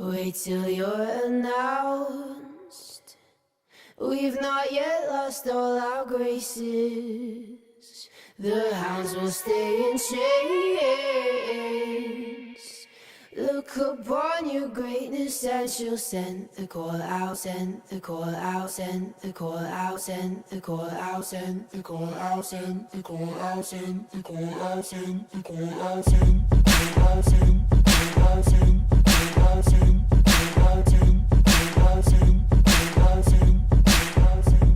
Wait till you're announced. We've not yet lost all our graces. The hounds will stay in chains. Look upon your greatness and she'll send the call out, send the call out, send the call out, send the call out, send the call out, send the call out, send the call out, send the call out, send the call out, send the call out, send the call out, send the call out, send the call out, send the call out, send the call out, send.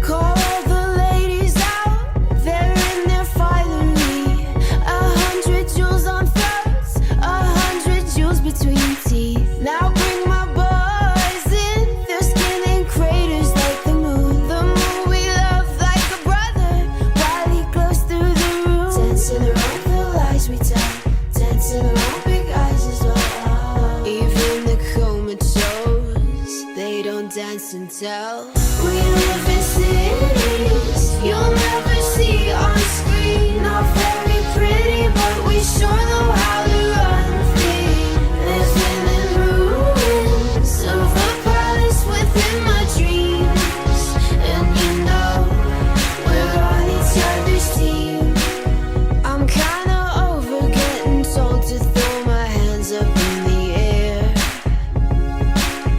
Call all the ladies out, they're in their finery. 100 jewels on throats, 100 jewels between teeth. Now bring my boys in, their skin in craters like the moon. The moon we love like a brother, while he glows through the room. Dancing around the lies we tell, dancing around big eyes as well. Even the comatose, they don't dance and tell. We live in cities you'll never see on screen. Not very pretty, but we sure know how to run free. Living in ruins of a palace within my dreams. And you know, we're on each other's team. I'm kinda over getting told to throw my hands up in the air.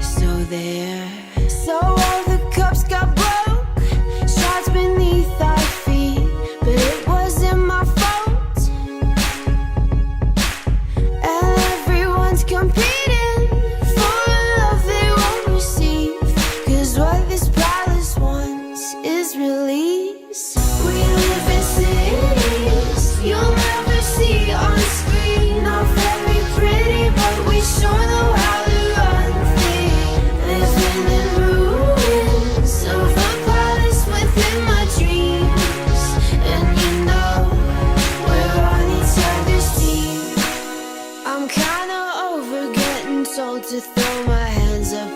So there. So all the cups got broke, shards beneath our feet, but it wasn't my fault. And everyone's competing for a love they won't receive, 'cause what this palace wants is release. We live in cities you'll never see on screen. Not very pretty, but we sure know how to run free. Living in ruins of a palace within my dreams. And you know, we're on each other's team. I'm kinda over getting told to throw my hands up